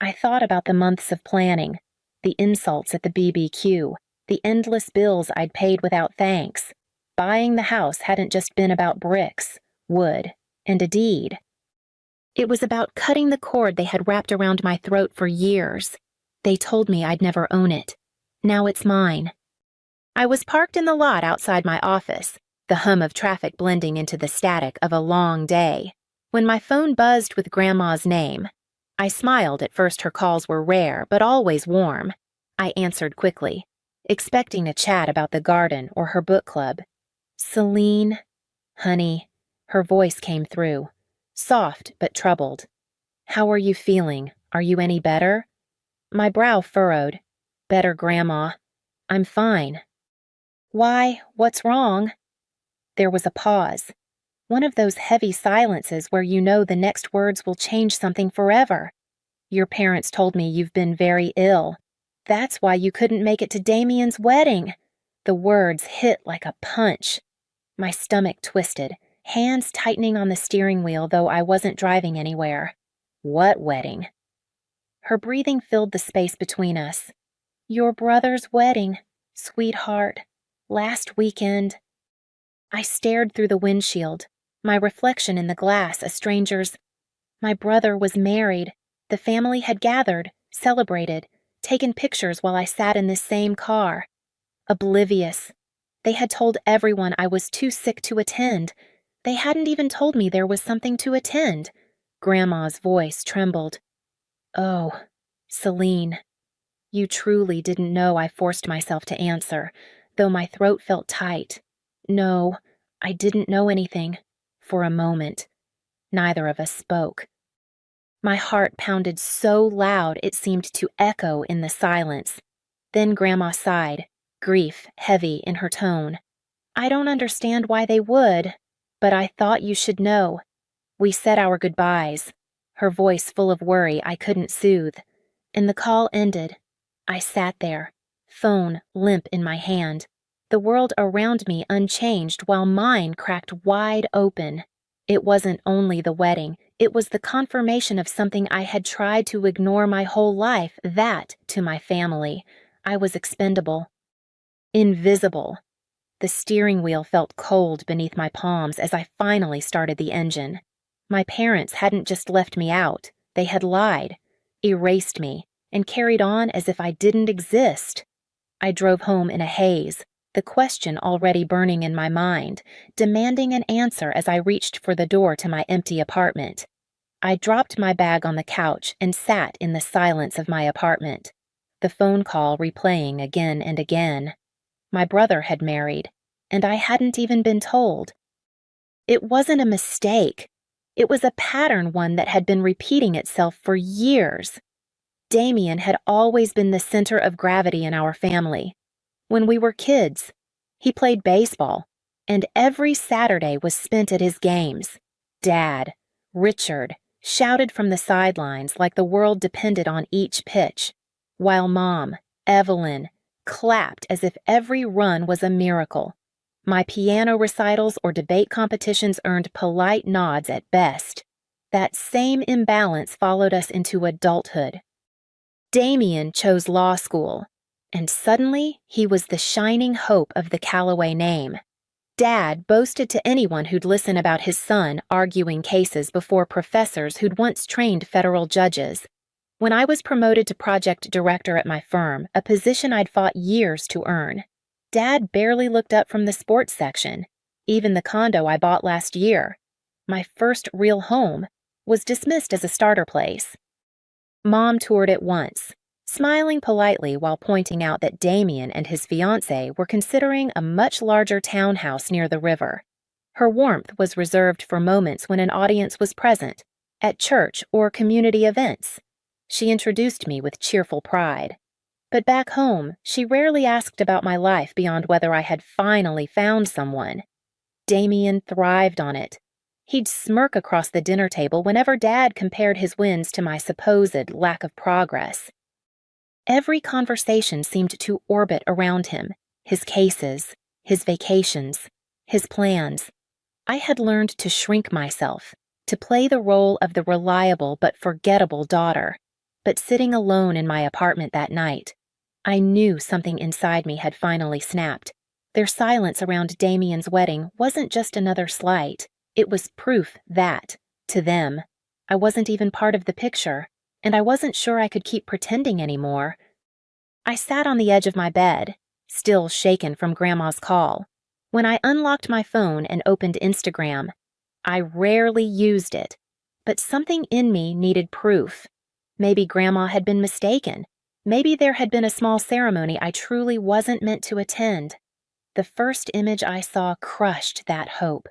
I thought about the months of planning, the insults at the BBQ, the endless bills I'd paid without thanks. Buying the house hadn't just been about bricks, wood, and a deed. It was about cutting the cord they had wrapped around my throat for years. They told me I'd never own it. Now it's mine. I was parked in the lot outside my office, the hum of traffic blending into the static of a long day, when my phone buzzed with Grandma's name. I smiled. At first her calls were rare, but always warm. I answered quickly, expecting a chat about the garden or her book club. "Celine, honey," her voice came through, soft but troubled. "How are you feeling? Are you any better?" My brow furrowed. "Better, Grandma. I'm fine." "Why, what's wrong?" There was a pause. One of those heavy silences where you know the next words will change something forever. "Your parents told me you've been very ill. That's why you couldn't make it to Damien's wedding." The words hit like a punch. My stomach twisted, hands tightening on the steering wheel though I wasn't driving anywhere. What wedding? Her breathing filled the space between us. "Your brother's wedding, sweetheart. Last weekend." I stared through the windshield, my reflection in the glass a stranger's. My brother was married. The family had gathered, celebrated, taken pictures while I sat in this same car. Oblivious. They had told everyone I was too sick to attend. They hadn't even told me there was something to attend. Grandma's voice trembled. "Oh, Celine." You truly didn't know. I forced myself to answer, though my throat felt tight. "No, I didn't know anything." For a moment. Neither of us spoke. My heart pounded so loud it seemed to echo in the silence. Then Grandma sighed, grief heavy in her tone. "I don't understand why they would, but I thought you should know." We said our goodbyes, her voice full of worry I couldn't soothe, and the call ended. I sat there, phone limp in my hand, the world around me unchanged while mine cracked wide open. It wasn't only the wedding, it was the confirmation of something I had tried to ignore my whole life, that, to my family, I was expendable. Invisible. The steering wheel felt cold beneath my palms as I finally started the engine. My parents hadn't just left me out, they had lied, erased me, and carried on as if I didn't exist. I drove home in a haze, the question already burning in my mind, demanding an answer as I reached for the door to my empty apartment. I dropped my bag on the couch and sat in the silence of my apartment, the phone call replaying again and again. My brother had married, and I hadn't even been told. It wasn't a mistake. It was a pattern, one that had been repeating itself for years. Damien had always been the center of gravity in our family. When we were kids, he played baseball, and every Saturday was spent at his games. Dad, Richard, shouted from the sidelines like the world depended on each pitch, while Mom, Evelyn, clapped as if every run was a miracle. My piano recitals or debate competitions earned polite nods at best. That same imbalance followed us into adulthood. Damien chose law school, and suddenly he was the shining hope of the Calloway name. Dad boasted to anyone who'd listen about his son arguing cases before professors who'd once trained federal judges. When I was promoted to project director at my firm, a position I'd fought years to earn, Dad barely looked up from the sports section. Even the condo I bought last year, my first real home, was dismissed as a starter place. Mom toured it once, smiling politely while pointing out that Damien and his fiancée were considering a much larger townhouse near the river. Her warmth was reserved for moments when an audience was present, at church or community events. She introduced me with cheerful pride. But back home, she rarely asked about my life beyond whether I had finally found someone. Damien thrived on it. He'd smirk across the dinner table whenever Dad compared his wins to my supposed lack of progress. Every conversation seemed to orbit around him, his cases, his vacations, his plans. I had learned to shrink myself, to play the role of the reliable but forgettable daughter. But sitting alone in my apartment that night, I knew something inside me had finally snapped. Their silence around Damien's wedding wasn't just another slight. It was proof that, to them, I wasn't even part of the picture, and I wasn't sure I could keep pretending anymore. I sat on the edge of my bed, still shaken from Grandma's call. When I unlocked my phone and opened Instagram, I rarely used it, but something in me needed proof. Maybe Grandma had been mistaken. Maybe there had been a small ceremony I truly wasn't meant to attend. The first image I saw crushed that hope.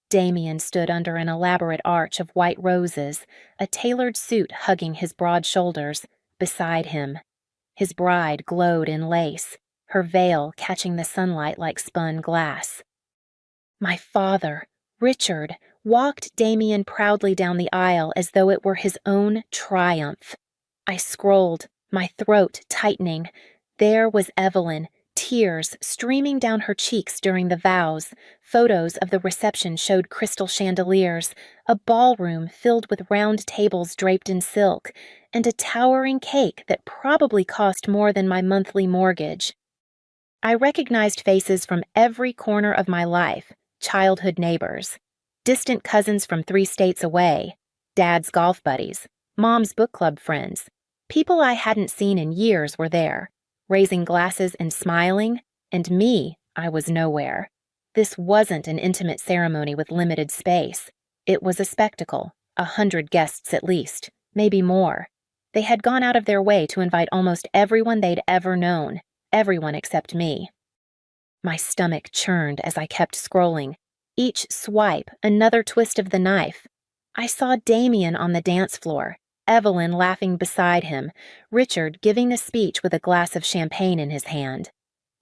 Damien stood under an elaborate arch of white roses, a tailored suit hugging his broad shoulders. Beside him, his bride glowed in lace, her veil catching the sunlight like spun glass. My father, Richard, walked Damien proudly down the aisle as though it were his own triumph. I scrolled, my throat tightening. There was Evelyn, tears streaming down her cheeks during the vows. Photos of the reception showed crystal chandeliers, a ballroom filled with round tables draped in silk, and a towering cake that probably cost more than my monthly mortgage. I recognized faces from every corner of my life, childhood neighbors, distant cousins from 3 states away, Dad's golf buddies, Mom's book club friends. People I hadn't seen in years were there, raising glasses and smiling, and me, I was nowhere. This wasn't an intimate ceremony with limited space. It was a spectacle, 100 guests at least, maybe more. They had gone out of their way to invite almost everyone they'd ever known, everyone except me. My stomach churned as I kept scrolling, each swipe another twist of the knife. I saw Damien on the dance floor, Evelyn laughing beside him, Richard giving a speech with a glass of champagne in his hand.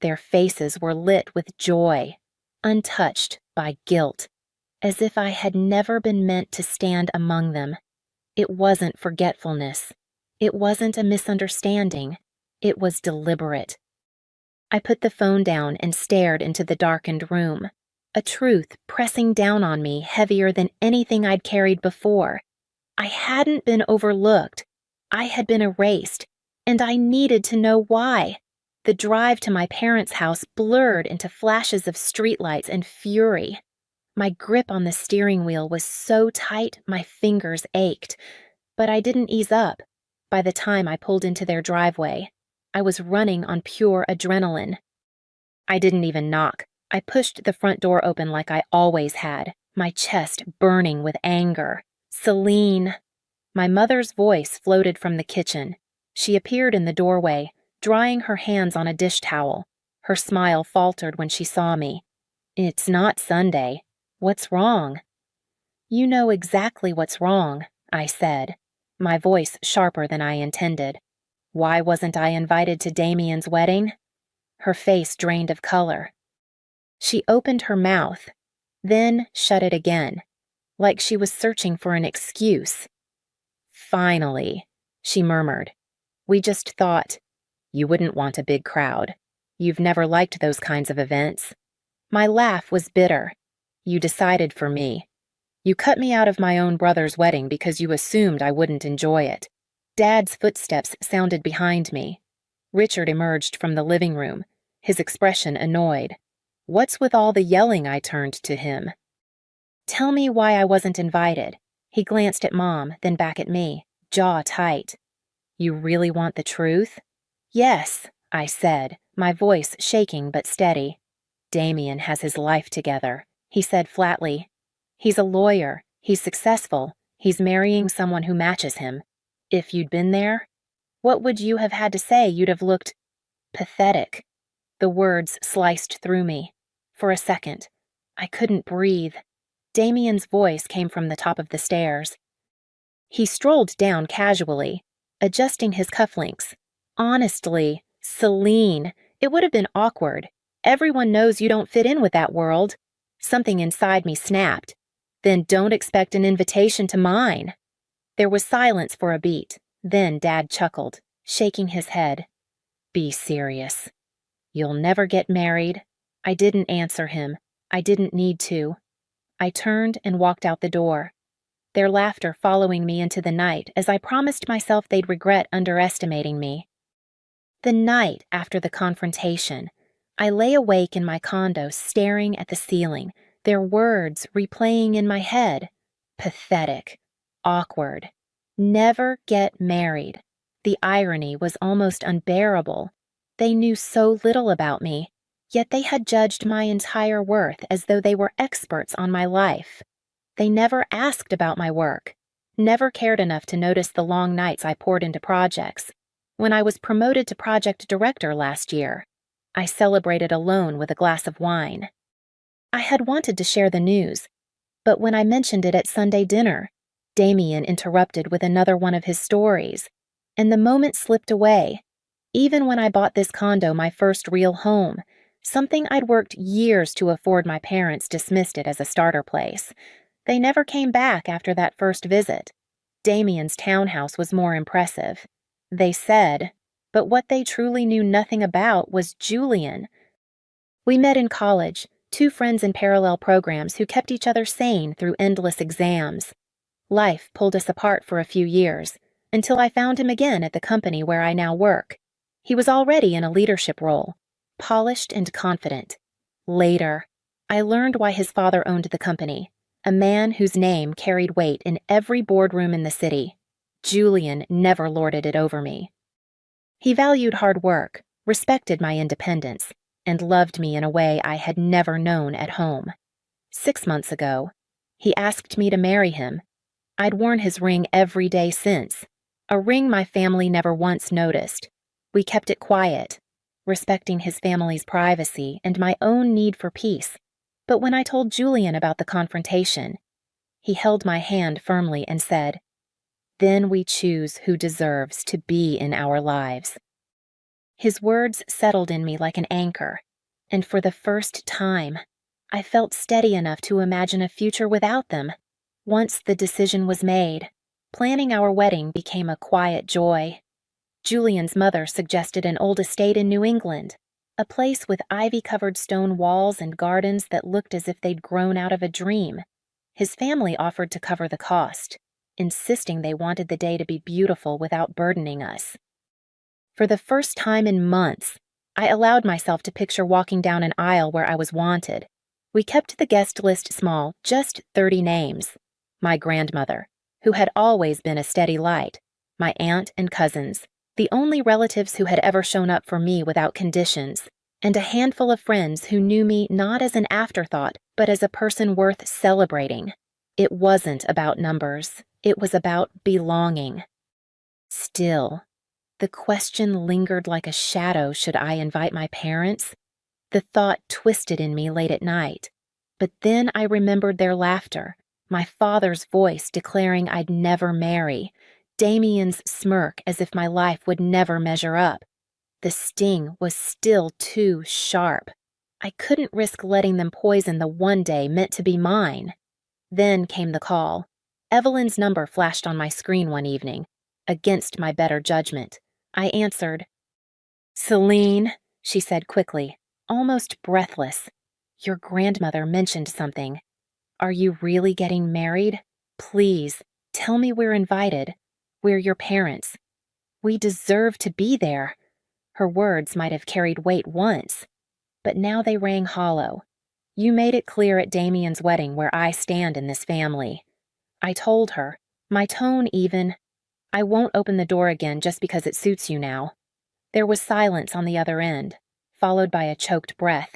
Their faces were lit with joy, untouched by guilt, as if I had never been meant to stand among them. It wasn't forgetfulness. It wasn't a misunderstanding. It was deliberate. I put the phone down and stared into the darkened room, a truth pressing down on me heavier than anything I'd carried before. I hadn't been overlooked. I had been erased, and I needed to know why. The drive to my parents' house blurred into flashes of streetlights and fury. My grip on the steering wheel was so tight my fingers ached, but I didn't ease up. By the time I pulled into their driveway, I was running on pure adrenaline. I didn't even knock. I pushed the front door open like I always had, my chest burning with anger. Celine. My mother's voice floated from the kitchen. She appeared in the doorway, drying her hands on a dish towel. Her smile faltered when she saw me. "It's not Sunday. What's wrong?" "You know exactly what's wrong," I said, my voice sharper than I intended. Why wasn't I invited to Damien's wedding? Her face drained of color. She opened her mouth, then shut it again, like she was searching for an excuse. "Finally," she murmured. "We just thought you wouldn't want a big crowd. You've never liked those kinds of events." My laugh was bitter. "You decided for me. You cut me out of my own brother's wedding because you assumed I wouldn't enjoy it." Dad's footsteps sounded behind me. Richard emerged from the living room, his expression annoyed. "What's with all the yelling?" I turned to him. "Tell me why I wasn't invited." He glanced at Mom, then back at me, jaw tight. "You really want the truth?" "Yes," I said, my voice shaking but steady. "Damien has his life together," he said flatly. "He's a lawyer, he's successful, he's marrying someone who matches him. If you'd been there, what would you have had to say? You'd have looked pathetic." The words sliced through me. For a second, I couldn't breathe. Damien's voice came from the top of the stairs. He strolled down casually, adjusting his cufflinks. "Honestly, Celine, it would have been awkward. Everyone knows you don't fit in with that world." Something inside me snapped. "Then don't expect an invitation to mine." There was silence for a beat. Then Dad chuckled, shaking his head. "Be serious. You'll never get married." I didn't answer him. I didn't need to. I turned and walked out the door. their laughter following me into the night as I promised myself they'd regret underestimating me. The night after the confrontation, I lay awake in my condo staring at the ceiling, their words replaying in my head. Pathetic. Awkward. Never get married. The irony was almost unbearable. They knew so little about me, yet they had judged my entire worth as though they were experts on my life. They never asked about my work, never cared enough to notice the long nights I poured into projects. When I was promoted to project director last year, I celebrated alone with a glass of wine. I had wanted to share the news, but when I mentioned it at Sunday dinner, Damien interrupted with another one of his stories, and the moment slipped away. Even when I bought this condo, my first real home, something I'd worked years to afford, my parents dismissed it as a starter place. They never came back after that first visit. Damien's townhouse was more impressive, they said, but what they truly knew nothing about was Julian. We met in college, two friends in parallel programs who kept each other sane through endless exams. Life pulled us apart for a few years, until I found him again at the company where I now work. He was already in a leadership role, polished and confident. Later, I learned why his father owned the company, a man whose name carried weight in every boardroom in the city. Julian never lorded it over me. He valued hard work, respected my independence, and loved me in a way I had never known at home. 6 months ago, he asked me to marry him. I'd worn his ring every day since, a ring my family never once noticed. We kept it quiet, respecting his family's privacy and my own need for peace. But when I told Julian about the confrontation, he held my hand firmly and said, "Then we choose who deserves to be in our lives." His words settled in me like an anchor, and for the first time, I felt steady enough to imagine a future without them. Once the decision was made, planning our wedding became a quiet joy. Julian's mother suggested an old estate in New England, a place with ivy-covered stone walls and gardens that looked as if they'd grown out of a dream. His family offered to cover the cost, insisting they wanted the day to be beautiful without burdening us. For the first time in months, I allowed myself to picture walking down an aisle where I was wanted. We kept the guest list small, just 30 names. My grandmother, who had always been a steady light, my aunt and cousins, the only relatives who had ever shown up for me without conditions, and a handful of friends who knew me not as an afterthought, but as a person worth celebrating. It wasn't about numbers. It was about belonging. Still, the question lingered like a shadow. Should I invite my parents? The thought twisted in me late at night. But then I remembered their laughter, my father's voice declaring I'd never marry, Damien's smirk as if my life would never measure up. The sting was still too sharp. I couldn't risk letting them poison the one day meant to be mine. Then came the call. Evelyn's number flashed on my screen one evening, against my better judgment. I answered. "Celine," she said quickly, almost breathless. "Your grandmother mentioned something. Are you really getting married? Please, tell me we're invited. We're your parents. We deserve to be there." Her words might have carried weight once, but now they rang hollow. "You made it clear at Damien's wedding where I stand in this family." I told her, my tone even. "I won't open the door again just because it suits you now." There was silence on the other end, followed by a choked breath.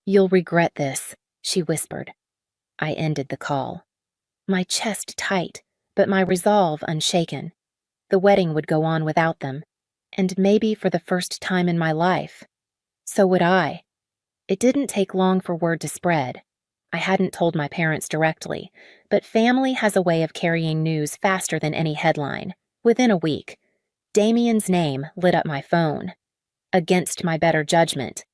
"You'll regret this," she whispered. I ended the call. My chest tight, but my resolve unshaken. The wedding would go on without them, and maybe for the first time in my life. So would I. It didn't take long for word to spread. I hadn't told my parents directly, but family has a way of carrying news faster than any headline. Within a week, Damien's name lit up my phone. Against my better judgment,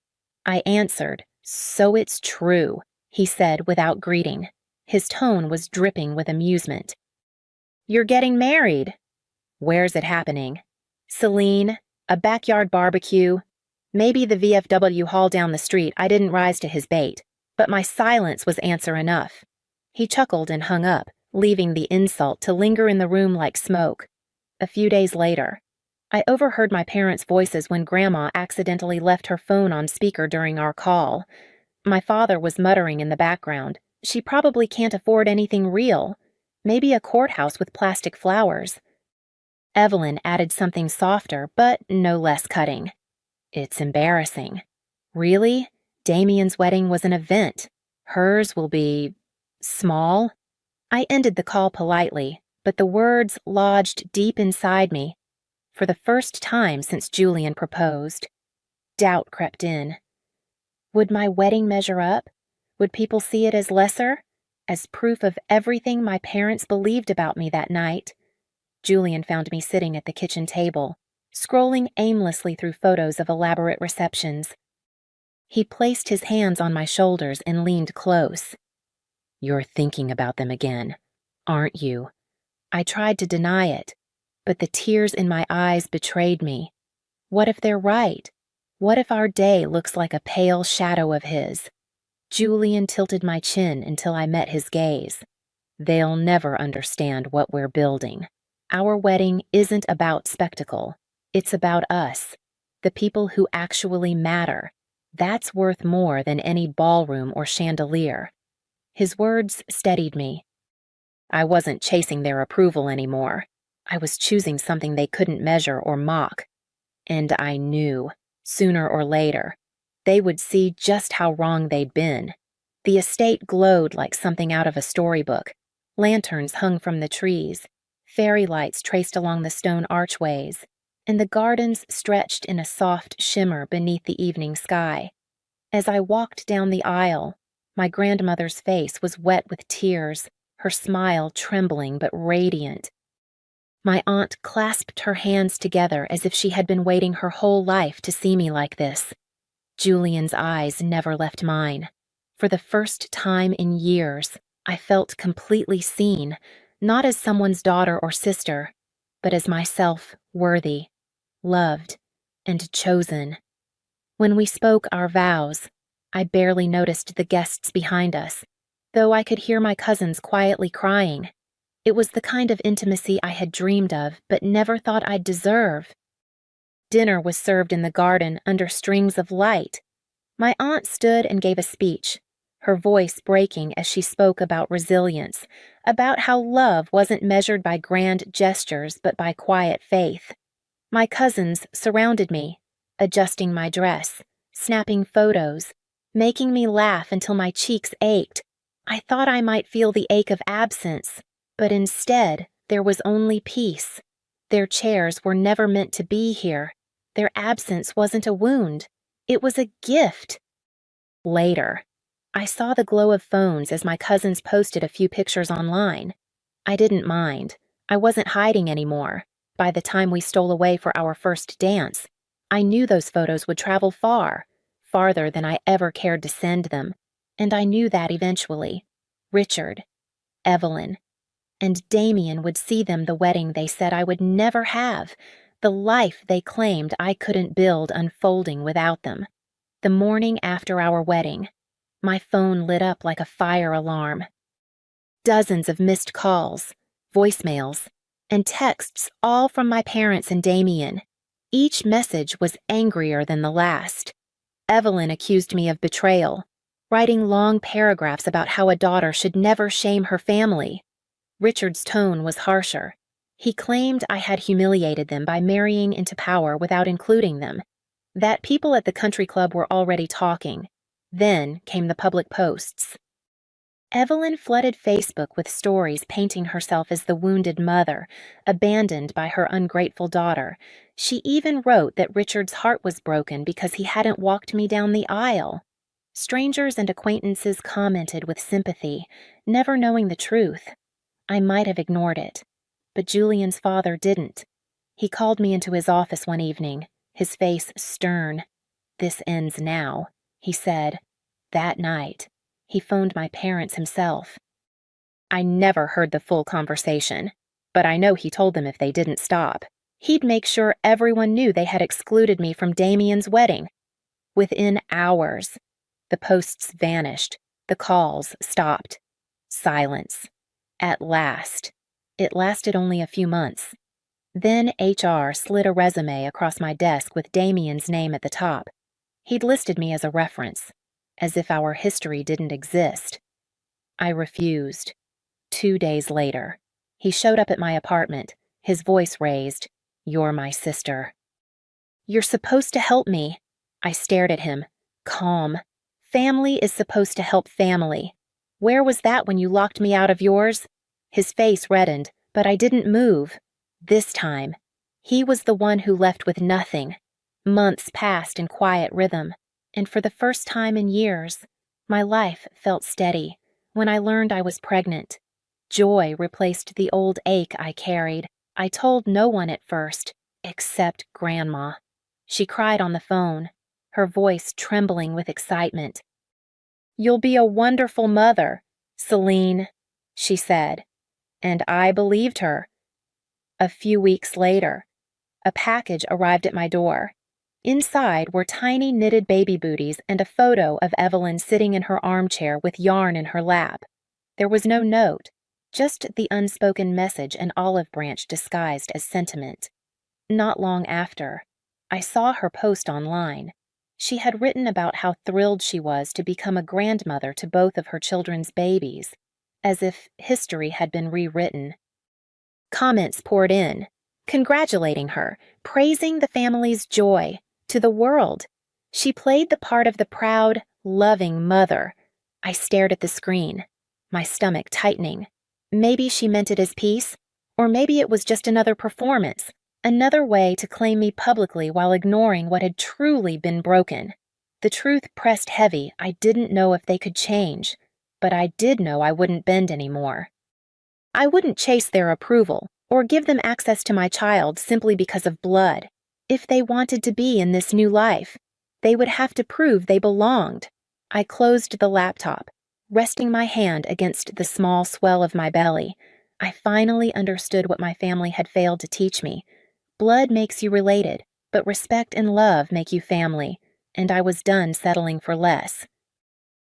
I answered. "So it's true," he said without greeting. His tone was dripping with amusement. "You're getting married." "Where's it happening?" "Celine, a backyard barbecue. Maybe the VFW hall down the street." I didn't rise to his bait, but my silence was answer enough. He chuckled and hung up, leaving the insult to linger in the room like smoke. A few days later, I overheard my parents' voices when Grandma accidentally left her phone on speaker during our call. My father was muttering in the background, "She probably can't afford anything real. Maybe a courthouse with plastic flowers." Evelyn added something softer, but no less cutting. "It's embarrassing. Really? Damien's wedding was an event. Hers will be small?" I ended the call politely, but the words lodged deep inside me. For the first time since Julian proposed, doubt crept in. Would my wedding measure up? Would people see it as lesser? As proof of everything my parents believed about me that night? Julian found me sitting at the kitchen table, scrolling aimlessly through photos of elaborate receptions. He placed his hands on my shoulders and leaned close. "You're thinking about them again, aren't you?" I tried to deny it, but the tears in my eyes betrayed me. What if they're right? What if our day looks like a pale shadow of his? Julian tilted my chin until I met his gaze. "They'll never understand what we're building. Our wedding isn't about spectacle. It's about us, the people who actually matter. That's worth more than any ballroom or chandelier." His words steadied me. I wasn't chasing their approval anymore. I was choosing something they couldn't measure or mock. And I knew, sooner or later, they would see just how wrong they'd been. The estate glowed like something out of a storybook. Lanterns hung from the trees, fairy lights traced along the stone archways, and the gardens stretched in a soft shimmer beneath the evening sky. As I walked down the aisle, my grandmother's face was wet with tears, her smile trembling but radiant. My aunt clasped her hands together as if she had been waiting her whole life to see me like this. Julian's eyes never left mine. For the first time in years, I felt completely seen, not as someone's daughter or sister, but as myself, worthy, loved, and chosen. When we spoke our vows, I barely noticed the guests behind us, though I could hear my cousins quietly crying. It was the kind of intimacy I had dreamed of, but never thought I'd deserve. Dinner was served in the garden under strings of light. My aunt stood and gave a speech, her voice breaking as she spoke about resilience, about how love wasn't measured by grand gestures but by quiet faith. My cousins surrounded me, adjusting my dress, snapping photos, making me laugh until my cheeks ached. I thought I might feel the ache of absence, but instead there was only peace. Their chairs were never meant to be here. Their absence wasn't a wound. It was a gift. Later, I saw the glow of phones as my cousins posted a few pictures online. I didn't mind. I wasn't hiding anymore. By the time we stole away for our first dance, I knew those photos would travel far, farther than I ever cared to send them. And I knew that eventually. Richard, Evelyn, and Damien would see them the wedding they said I would never have, the life they claimed I couldn't build unfolding without them. The morning after our wedding, my phone lit up like a fire alarm. Dozens of missed calls, voicemails, and texts, all from my parents and Damien. Each message was angrier than the last. Evelyn accused me of betrayal, writing long paragraphs about how a daughter should never shame her family. Richard's tone was harsher. He claimed I had humiliated them by marrying into power without including them, that people at the country club were already talking. Then came the public posts. Evelyn flooded Facebook with stories painting herself as the wounded mother, abandoned by her ungrateful daughter. She even wrote that Richard's heart was broken because he hadn't walked me down the aisle. Strangers and acquaintances commented with sympathy, never knowing the truth. I might have ignored it, but Julian's father didn't. He called me into his office one evening, his face stern. "This ends now," he said. That night, he phoned my parents himself. I never heard the full conversation, but I know he told them if they didn't stop, he'd make sure everyone knew they had excluded me from Damien's wedding. Within hours, the posts vanished, the calls stopped. Silence. At last. It lasted only a few months. Then HR slid a resume across my desk with Damien's name at the top. He'd listed me as a reference, as if our history didn't exist. I refused. 2 days later, he showed up at my apartment, his voice raised. "You're my sister." "You're supposed to help me." I stared at him, calm. Family is supposed to help family. Where was that when you locked me out of yours? His face reddened, but I didn't move. This time, he was the one who left with nothing. Months passed in quiet rhythm, and for the first time in years, my life felt steady. When I learned I was pregnant, joy replaced the old ache I carried. I told no one at first, except Grandma. She cried on the phone, her voice trembling with excitement. "You'll be a wonderful mother, Celine," she said, and I believed her. A few weeks later, a package arrived at my door. Inside were tiny knitted baby booties and a photo of Evelyn sitting in her armchair with yarn in her lap. There was no note, just the unspoken message an olive branch disguised as sentiment. Not long after, I saw her post online. She had written about how thrilled she was to become a grandmother to both of her children's babies, as if history had been rewritten. Comments poured in, congratulating her, praising the family's joy. To the world, she played the part of the proud, loving mother. I stared at the screen, my stomach tightening. Maybe she meant it as peace, or maybe it was just another performance, another way to claim me publicly while ignoring what had truly been broken. The truth pressed heavy. I didn't know if they could change, but I did know I wouldn't bend anymore. I wouldn't chase their approval or give them access to my child simply because of blood. If they wanted to be in this new life, they would have to prove they belonged. I closed the laptop, resting my hand against the small swell of my belly. I finally understood what my family had failed to teach me. Blood makes you related, but respect and love make you family, and I was done settling for less.